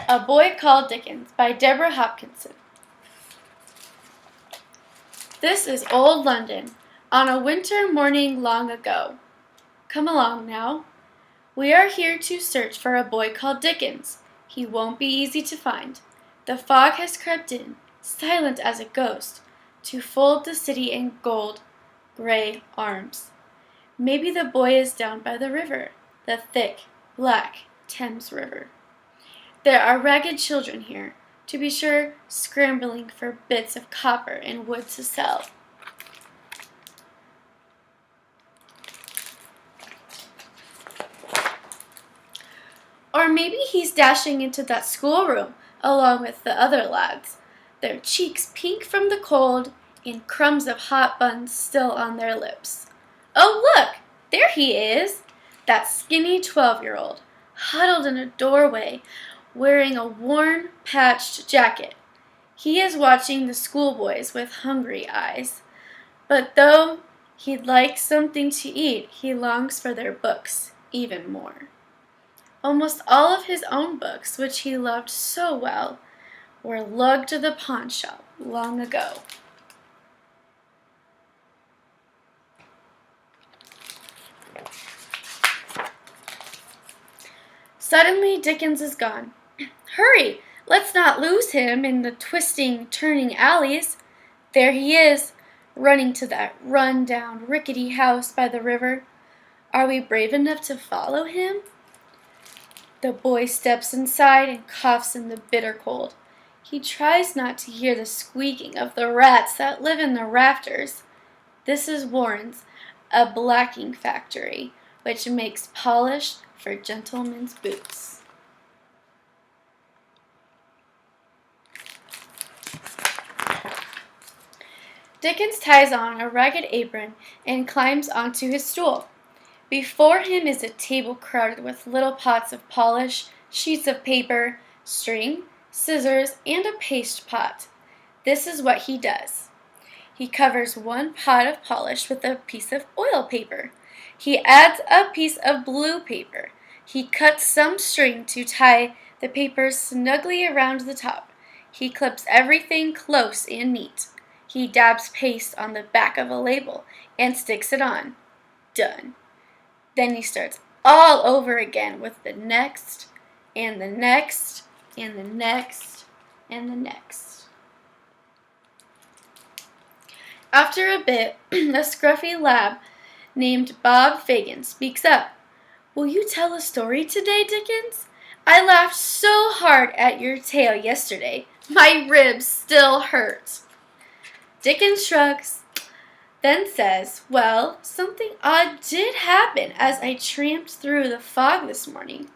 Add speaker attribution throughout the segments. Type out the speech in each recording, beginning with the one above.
Speaker 1: A Boy Called Dickens by Deborah Hopkinson. This is old London, on a winter morning long ago. Come along now. We are here to search for a boy called Dickens. He won't be easy to find. The fog has crept in, silent as a ghost, to fold the city in gold, gray arms. Maybe the boy is down by the river, the thick, black Thames River. There are ragged children here, to be sure, scrambling for bits of copper and wood to sell. Or maybe he's dashing into that schoolroom along with the other lads, their cheeks pink from the cold and crumbs of hot buns still on their lips. Oh, look! There he is! That skinny 12-year-old, huddled in a doorway, wearing a worn, patched jacket. He is watching the schoolboys with hungry eyes. But though he'd like something to eat, he longs for their books even more. Almost all of his own books, which he loved so well, were lugged to the pawn shop long ago. Suddenly Dickens is gone. Hurry! Let's not lose him in the twisting, turning alleys. There he is, running to that run-down, rickety house by the river. Are we brave enough to follow him? The boy steps inside and coughs in the bitter cold. He tries not to hear the squeaking of the rats that live in the rafters. This is Warren's, a blacking factory, which makes polish for gentlemen's boots. Dickens ties on a ragged apron and climbs onto his stool. Before him is a table crowded with little pots of polish, sheets of paper, string, scissors, and a paste pot. This is what he does. He covers one pot of polish with a piece of oil paper. He adds a piece of blue paper. He cuts some string to tie the paper snugly around the top. He clips everything close and neat. He dabs paste on the back of a label and sticks it on. Done. Then he starts all over again with the next, and the next, and the next, and the next. After a bit, a scruffy lad named Bob Fagin speaks up. Will you tell a story today, Dickens? I laughed so hard at your tale yesterday. My ribs still hurt. Dickens shrugs, then says, well, something odd did happen as I tramped through the fog this morning.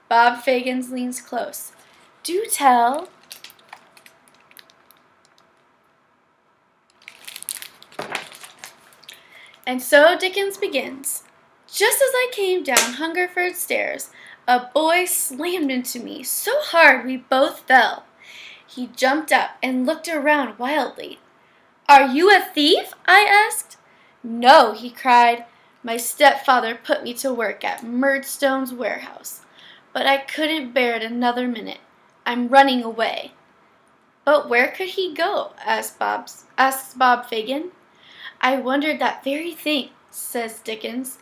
Speaker 1: Bob Fagin leans close. Do tell. And so Dickens begins. Just as I came down Hungerford stairs, a boy slammed into me so hard we both fell. He jumped up and looked around wildly. Are you a thief? I asked. No, he cried. My stepfather put me to work at Murdstone's warehouse, but I couldn't bear it another minute. I'm running away. But where could he go? asks Bob Fagin. I wondered that very thing, says Dickens,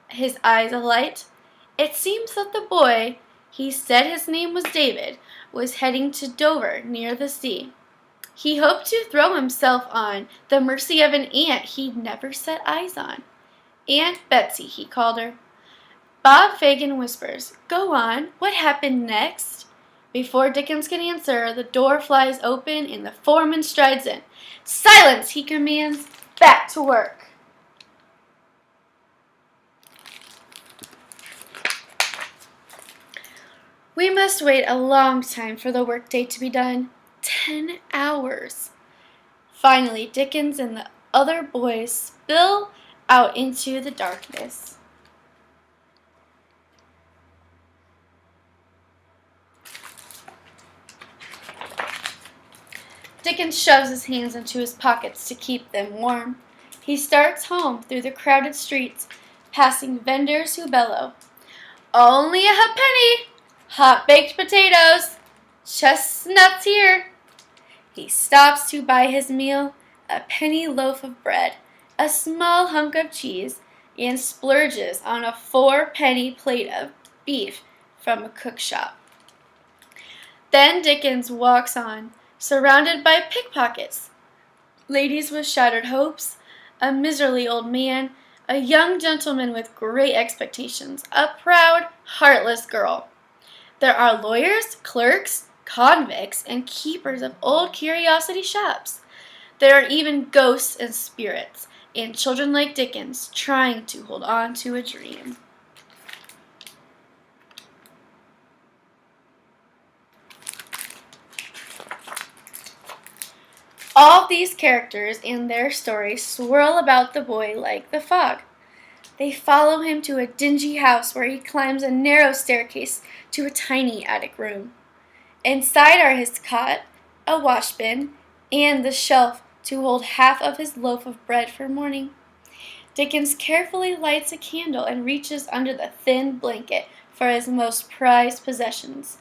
Speaker 1: his eyes alight. It seems that the boy, he said his name was David, was heading to Dover near the sea. He hoped to throw himself on the mercy of an aunt he'd never set eyes on. Aunt Betsy, he called her. Bob Fagin whispers, Go on, what happened next? Before Dickens can answer, the door flies open and the foreman strides in. Silence, he commands. Back to work. We must wait a long time for the workday to be done. 10 hours. Finally, Dickens and the other boys spill out into the darkness. Dickens shoves his hands into his pockets to keep them warm. He starts home through the crowded streets, passing vendors who bellow, Only a ha'penny! Hot baked potatoes! "Chestnuts here." He stops to buy his meal, a penny loaf of bread, a small hunk of cheese, and splurges on a 4-penny plate of beef from a cook shop. Then Dickens walks on, surrounded by pickpockets, ladies with shattered hopes, a miserly old man, a young gentleman with great expectations, a proud, heartless girl. There are lawyers, clerks, convicts, and keepers of old curiosity shops. There are even ghosts and spirits, and children like Dickens trying to hold on to a dream. All these characters and their stories swirl about the boy like the fog. They follow him to a dingy house where he climbs a narrow staircase to a tiny attic room. Inside are his cot, a washbin, and the shelf to hold half of his loaf of bread for morning. Dickens carefully lights a candle and reaches under the thin blanket for his most prized possessions,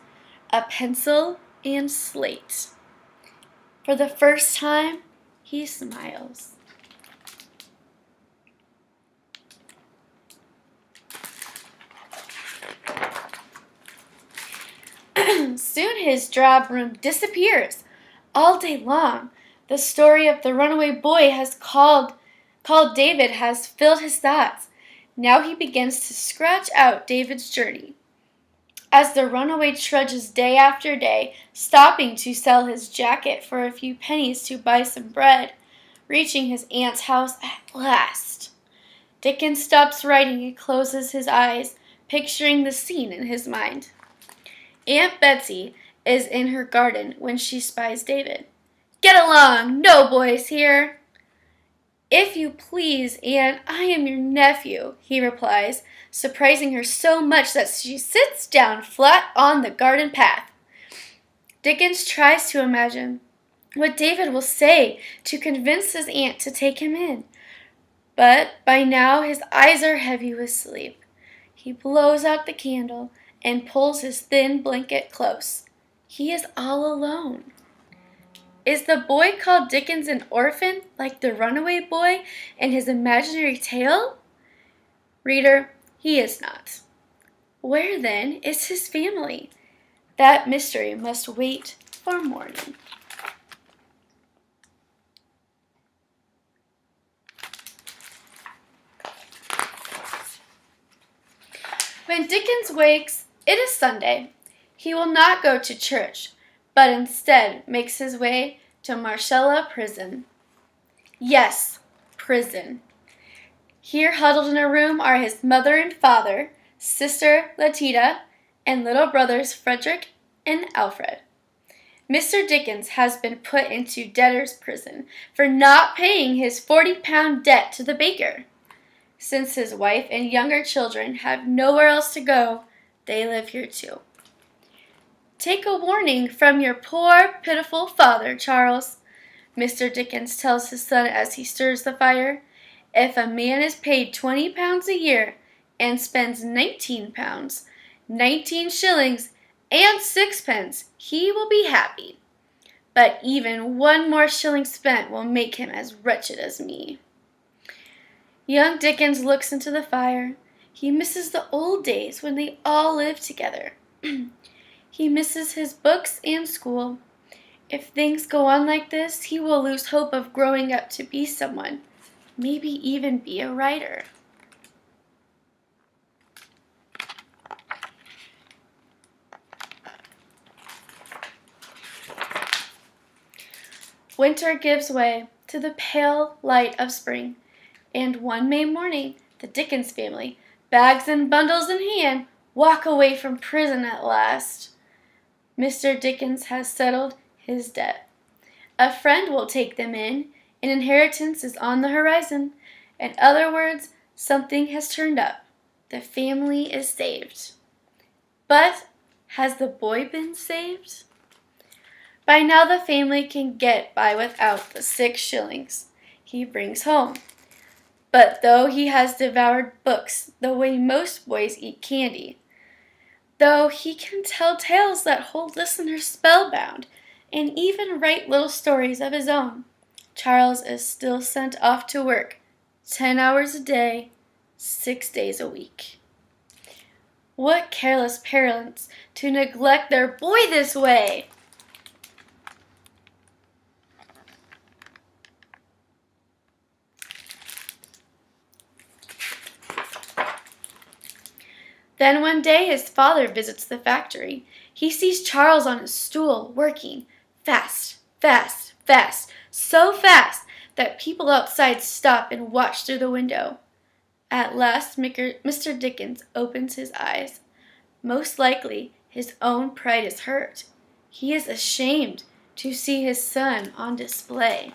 Speaker 1: a pencil and slate. For the first time, he smiles. Soon his drab room disappears. All day long, the story of the runaway boy called David has filled his thoughts. Now he begins to scratch out David's journey. As the runaway trudges day after day, stopping to sell his jacket for a few pennies to buy some bread, reaching his aunt's house at last. Dickens stops writing and closes his eyes, picturing the scene in his mind. Aunt Betsy is in her garden when she spies David. "Get along! No boys here!" "If you please, Aunt, I am your nephew," he replies, surprising her so much that she sits down flat on the garden path. Dickens tries to imagine what David will say to convince his aunt to take him in. But by now his eyes are heavy with sleep. He blows out the candle and pulls his thin blanket close. He is all alone. Is the boy called Dickens an orphan, like the runaway boy in his imaginary tale? Reader, he is not. Where, then, is his family? That mystery must wait for morning. When Dickens wakes, it is Sunday. He will not go to church, but instead makes his way to Marcella Prison. Yes, prison. Here huddled in a room are his mother and father, sister Letita, and little brothers Frederick and Alfred. Mr. Dickens has been put into debtor's prison for not paying his 40-pound debt to the baker. Since his wife and younger children have nowhere else to go, they live here too. Take a warning from your poor, pitiful father, Charles, Mr. Dickens tells his son as he stirs the fire. If a man is paid £20 a year and spends £19, 19 shillings and 6 pence, he will be happy. But even one more shilling spent will make him as wretched as me. Young Dickens looks into the fire. He misses the old days when they all lived together. He misses his books and school. If things go on like this, he will lose hope of growing up to be someone, maybe even be a writer. Winter gives way to the pale light of spring, and one May morning, the Dickens family, bags and bundles in hand, walk away from prison at last. Mr. Dickens has settled his debt. A friend will take them in. An inheritance is on the horizon. In other words, something has turned up. The family is saved. But has the boy been saved? By now the family can get by without the 6 shillings he brings home. But though he has devoured books the way most boys eat candy, though he can tell tales that hold listeners spellbound and even write little stories of his own. Charles is still sent off to work 10 hours a day, 6 days a week. What careless parents to neglect their boy this way! Then one day his father visits the factory. He sees Charles on his stool, working fast, fast, fast, so fast that people outside stop and watch through the window. At last, Mr. Dickens opens his eyes. Most likely, his own pride is hurt. He is ashamed to see his son on display.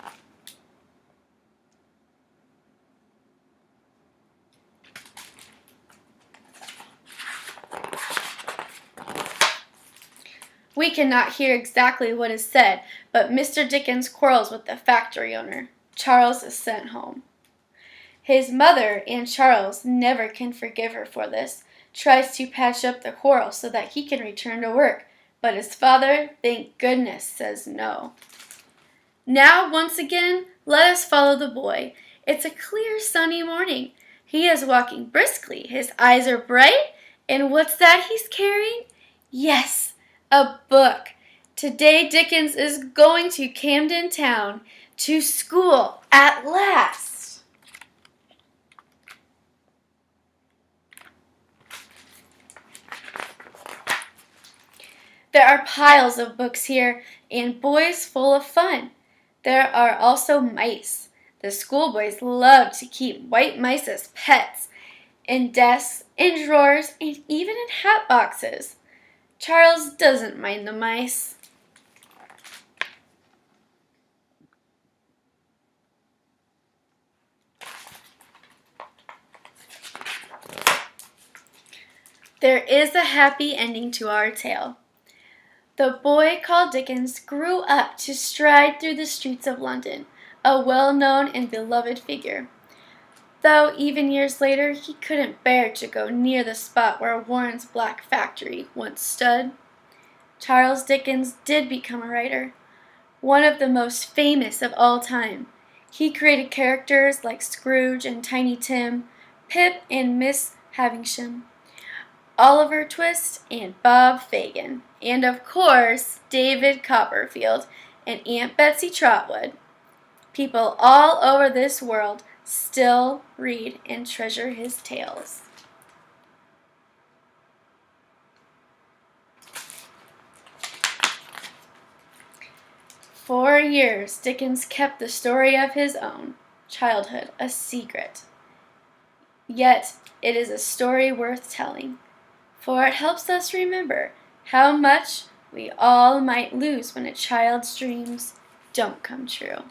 Speaker 1: We cannot hear exactly what is said, but Mr. Dickens quarrels with the factory owner. Charles is sent home. His mother and Charles never can forgive her for this, tries to patch up the quarrel so that he can return to work, but his father, thank goodness, says no. Now, once again, let us follow the boy. It's a clear, sunny morning. He is walking briskly. His eyes are bright, and what's that he's carrying? Yes, a book. Today Dickens is going to Camden Town, to school at last. There are piles of books here, and boys full of fun. There are also mice. The schoolboys love to keep white mice as pets, in desks, in drawers, and even in hat boxes. Charles doesn't mind the mice. There is a happy ending to our tale. The boy called Dickens grew up to stride through the streets of London, a well-known and beloved figure. Though even years later he couldn't bear to go near the spot where Warren's Black Factory once stood. Charles Dickens did become a writer, one of the most famous of all time. He created characters like Scrooge and Tiny Tim, Pip and Miss Havisham, Oliver Twist and Bob Fagin, and of course, David Copperfield and Aunt Betsy Trotwood. People all over this world still read and treasure his tales. For years, Dickens kept the story of his own childhood a secret. Yet, it is a story worth telling, for it helps us remember how much we all might lose when a child's dreams don't come true.